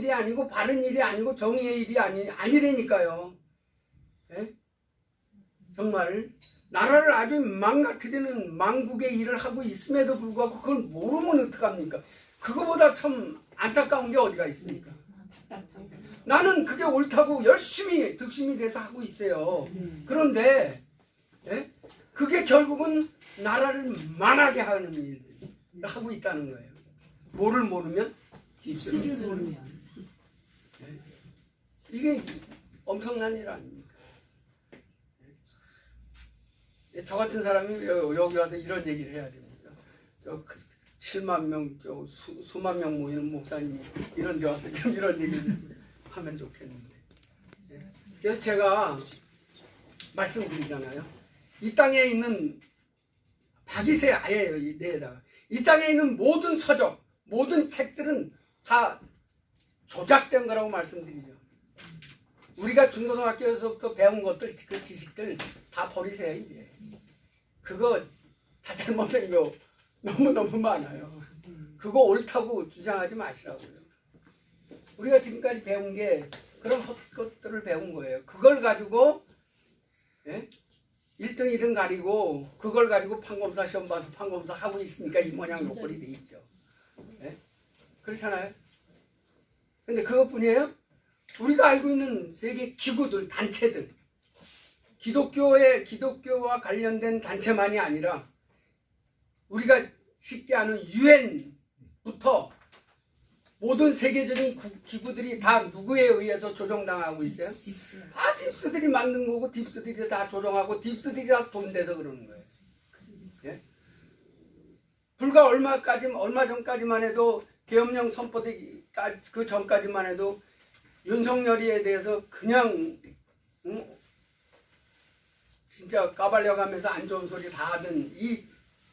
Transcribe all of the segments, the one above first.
일이 아니고 바른 일이 아니고 정의의 일이 아니라니까요. 예? 정말 나라를 아주 망가뜨리는 망국의 일을 하고 있음에도 불구하고 그걸 모르면 어떡합니까? 그거보다 참 안타까운 게 어디가 있습니까? 나는 그게 옳다고 열심히 득심이 돼서 하고 있어요. 그런데 예? 그게 결국은 나라를 망하게 하는 일을 하고 있다는 거예요. 뭐를 모르면? 딥스를 모르면. 예? 이게 엄청난 일 아닙니까? 예? 저 같은 사람이 여기 와서 이런 얘기를 해야 됩니다. 7만 명, 수만 명 모이는 목사님이 이런 데 와서 좀 이런 얘기를 하면 좋겠는데. 예? 그래서 제가 말씀드리잖아요. 이 땅에 있는 박이세 아예요. 이 내에다가 이 땅에 있는 모든 서적, 모든 책들은 다 조작된 거라고 말씀드리죠. 우리가 중고등학교에서부터 배운 것들, 그 지식들 다 버리세요. 이제 그거 다 잘못된 거 너무너무 많아요. 그거 옳다고 주장하지 마시라고요. 우리가 지금까지 배운 게 그런 것들을 배운 거예요. 그걸 가지고 예? 1등 2등 가리고 그걸 가지고 판검사 시험 봐서 판검사 하고 있으니까 이 모양 요꼴이 돼 있죠. 예? 그렇잖아요. 근데 그것뿐이에요? 우리가 알고 있는 세계 기구들, 단체들, 기독교와 관련된 단체만이 아니라 우리가 쉽게 아는 유엔부터 모든 세계적인 기구들이 다 누구에 의해서 조정당하고 있어요? 다 딥스들이 만든 거고 딥스들이 다 조정하고 딥스들이 다 돈 내서 그러는 거예요. 예? 불과 얼마 전까지만 해도 계엄령 선포되기 그 전까지만 해도 윤석열이에 대해서 그냥 진짜 까발려가면서 안 좋은 소리 다 하던 이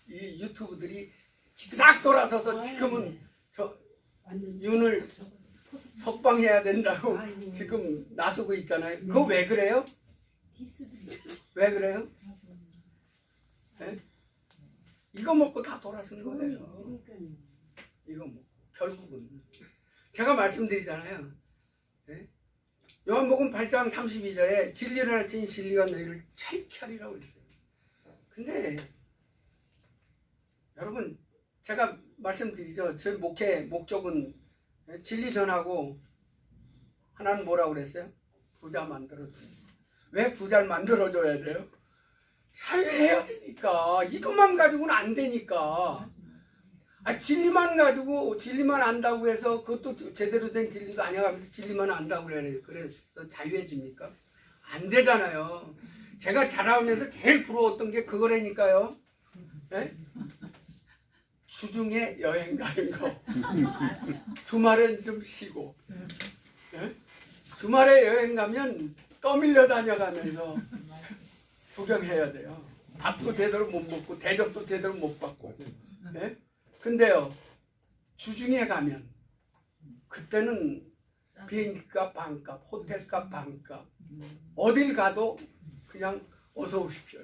유튜브들이 싹 돌아서서 지금은 윤을 석방해야 된다고 지금 나서고 있잖아요. 그거 왜 그래요? 왜 그래요? 네? 이거 먹고 다 돌아선 거예요. 이거 먹고 결국은 제가 말씀드리잖아요. 네? 요한복음 8장 32절에 진리를 알지니 진리가 너희를 자유케 하리라고 그랬어요. 근데 여러분 제가 말씀드리죠. 저희 목회 목적은 진리 전하고 하나는 뭐라고 그랬어요? 부자 만들어주세요. 왜 부자를 만들어줘야 돼요? 자유해야 되니까. 이것만 가지고는 안 되니까. 진리만 가지고 진리만 안다고 해서 그것도 제대로 된 진리가 아니라면서 진리만 안다고 그래서 자유해집니까? 안 되잖아요. 제가 자라오면서 제일 부러웠던 게 그거라니까요. 네? 주중에 여행 가는 거. 주말엔 좀 쉬고. 네? 주말에 여행 가면 떠밀려 다녀가면서 구경해야 돼요. 밥도 제대로 못 먹고 대접도 제대로 못 받고. 네? 근데요, 주중에 가면 그때는 비행기값 반값, 호텔값 반값, 어딜 가도 그냥 어서 오십시오.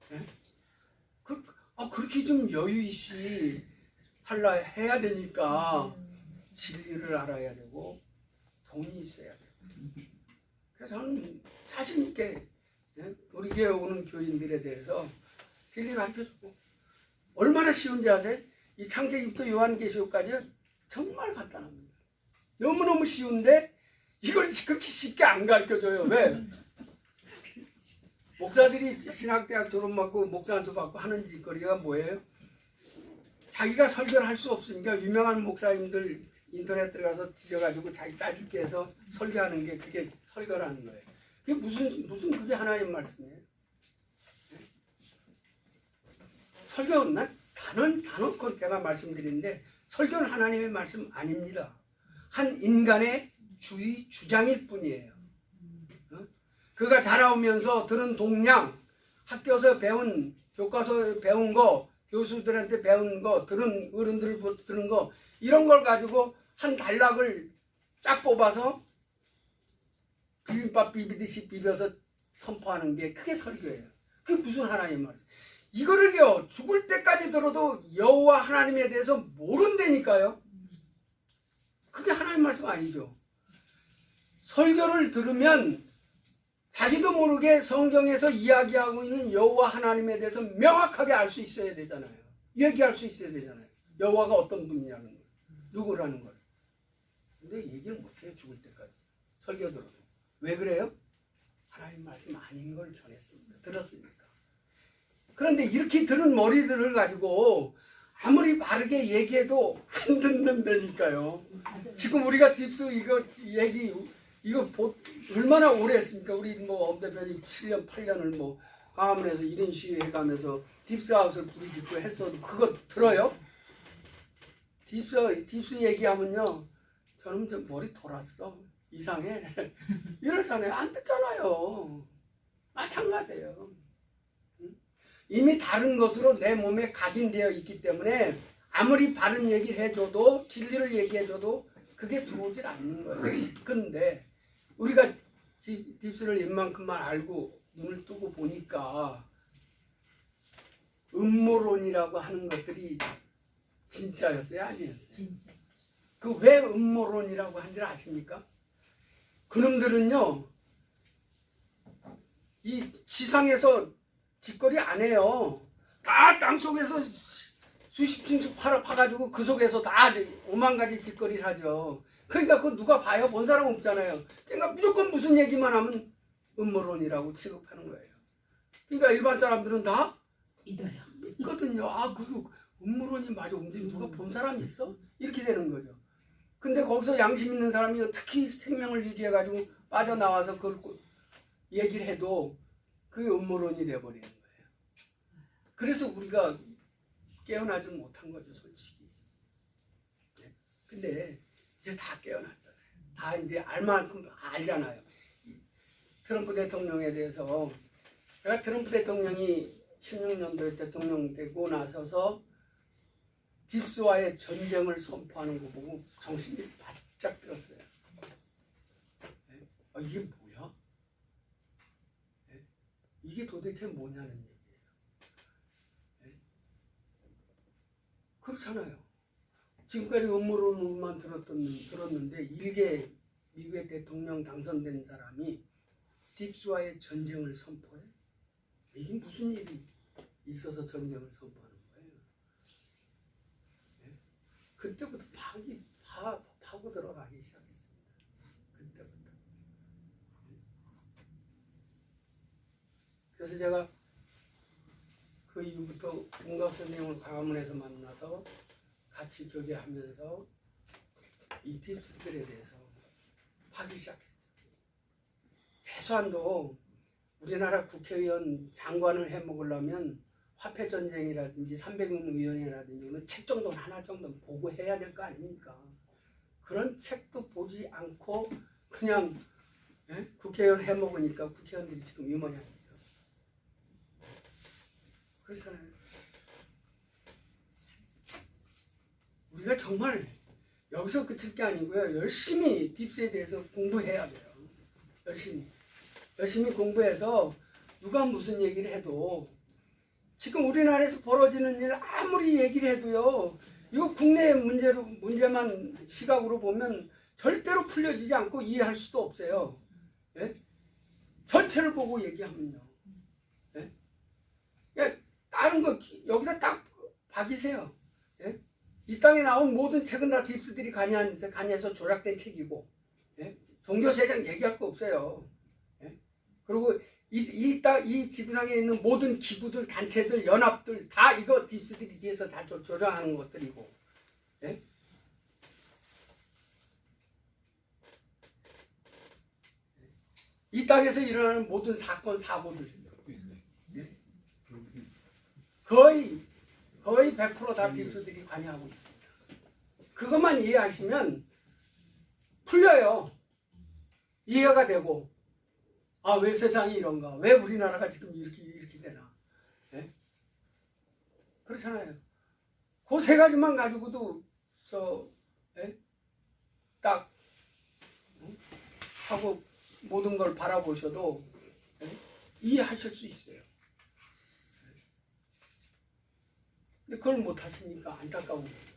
네? 그렇게 좀 여유있이 해야 되니까 진리를 알아야 되고 돈이 있어야 되고. 그래서 저는 자신 있게 우리 교회 오는 교인들에 대해서 진리 가르쳐주고. 얼마나 쉬운지 아세요? 이 창세기부터 요한계시록까지 정말 간단합니다. 너무너무 쉬운데 이걸 그렇게 쉽게 안 가르쳐줘요. 왜? 목사들이 신학대학 졸업받고 목사안수 받고 하는 짓거리가 뭐예요? 자기가 설교를 할 수 없으니까 유명한 목사님들 인터넷 들어가서 뒤져가지고 자기 짜집게 해서 설교하는 게 그게 설교라는 거예요. 그게 무슨 그게 하나님 말씀이에요? 설교는 단언컨 제가 말씀드리는데 설교는 하나님의 말씀 아닙니다. 한 인간의 주장일 뿐이에요. 그가 자라오면서 들은 동양, 학교에서 배운, 교과서에 배운 거, 교수들한테 배운 거, 들은 어른들부터 들은 거, 이런 걸 가지고 한 단락을 쫙 뽑아서 비빔밥 비비듯이 비벼서 선포하는 게 그게 설교예요. 그게 무슨 하나님 말씀. 이거를요, 죽을 때까지 들어도 여호와 하나님에 대해서 모른다니까요. 그게 하나님 말씀 아니죠. 설교를 들으면 자기도 모르게 성경에서 이야기하고 있는 여호와 하나님에 대해서 명확하게 알 수 있어야 되잖아요. 얘기할 수 있어야 되잖아요. 여호와가 어떤 분이냐는 걸, 누구라는 걸. 근데 얘기를 못해요. 죽을 때까지. 설교 들어도. 왜 그래요? 하나님 말씀 아닌 걸 전했습니다. 들었으니까. 그런데 이렇게 들은 머리들을 가지고 아무리 바르게 얘기해도 안 듣는다니까요. 지금 우리가 딥스 이거 얘기 이거 얼마나 오래 했습니까? 우리 뭐 엄 대표님 7년 8년을 뭐 광화문에서 1인 시위 해가면서 딥스하우스를 부르짖고 했어도 그거 들어요? 딥스 얘기하면요, 저는 좀 머리 돌았어, 이상해 이러잖아요. 안 듣잖아요. 마찬가지예요. 이미 다른 것으로 내 몸에 각인되어 있기 때문에 아무리 바른 얘기를 해줘도, 진리를 얘기해줘도 그게 들어오질 않는 거예요. 근데 우리가 딥스를 웬만큼만 알고 눈을 뜨고 보니까 음모론이라고 하는 것들이 진짜였어요? 아니었어요? 진짜. 그 왜 음모론이라고 한지 아십니까? 그놈들은요, 이 지상에서 짓거리 안 해요. 다 땅속에서 수십 층씩 파가지고 그 속에서 다 오만 가지 짓거리를 하죠. 그러니까 그거 누가 봐요? 본 사람 없잖아요. 그러니까 무조건 무슨 얘기만 하면 음모론이라고 취급하는 거예요. 그러니까 일반 사람들은 다 믿어요. 믿거든요. 아, 그거 음모론이 맞아. 누가 본 사람이 있어? 이렇게 되는 거죠. 근데 거기서 양심 있는 사람이 특히 생명을 유지해가지고 빠져나와서 그걸 얘기를 해도 그게 음모론이 돼버리는 거예요. 그래서 우리가 깨어나지 못한 거죠, 솔직히. 근데 이제 다 깨어났잖아요. 다 이제 알만큼 알잖아요. 트럼프 대통령에 대해서, 제가 트럼프 대통령이 16년도에 대통령 되고 나서서 딥스와의 전쟁을 선포하는 거 보고 정신이 바짝 들었어요. 아, 이게 뭐야? 이게 도대체 뭐냐는 얘기예요. 그렇잖아요. 지금까지 음모론만 들었는데 일개 미국의 대통령 당선된 사람이 딥스와의 전쟁을 선포해? 이게 무슨 일이 있어서 전쟁을 선포하는 거예요? 그때부터 파고 들어가기 시작했습니다. 그때부터. 그래서 제가 그 이후부터 동갑 선생님을 광화문에서 만나서 같이 교제하면서 이 딥스들에 대해서 하기 시작했죠. 최소한도 우리나라 국회의원 장관을 해먹으려면 화폐전쟁이라든지 300명위원회라든지 책 정도는 하나 정도는 보고 해야 될 거 아닙니까? 그런 책도 보지 않고 그냥 국회의원 해먹으니까 국회의원들이 지금 이 모양이죠. 그렇잖아요. 우리가 정말 여기서 그칠 게 아니고요. 열심히 딥스에 대해서 공부해야 돼요. 열심히 공부해서 누가 무슨 얘기를 해도, 지금 우리나라에서 벌어지는 일 아무리 얘기를 해도요, 이거 국내 문제만 시각으로 보면 절대로 풀려지지 않고 이해할 수도 없어요. 예? 전체를 보고 얘기하면요. 예? 그러니까 다른 거 여기다 딱 박이세요. 예? 이 땅에 나온 모든 책은 다 딥스들이 관여해서 조작된 책이고, 예? 종교세장 얘기할 거 없어요. 예? 그리고 이 지구상에 있는 모든 기구들, 단체들, 연합들 다 이거 딥스들이 뒤에서 다 조작하는 것들이고, 예? 이 땅에서 일어나는 모든 사건, 사고들 예? 거의 100% 딥스들이 관여하고 있습니다. 그것만 이해하시면 풀려요. 이해가 되고, 아, 왜 세상이 이런가? 왜 우리나라가 지금 이렇게 되나? 네? 그렇잖아요. 그 세 가지만 가지고도 딱 하고 모든 걸 바라보셔도 이해하실 수 있어요. 근데 그걸 못 하시니까 안타까운 거예요.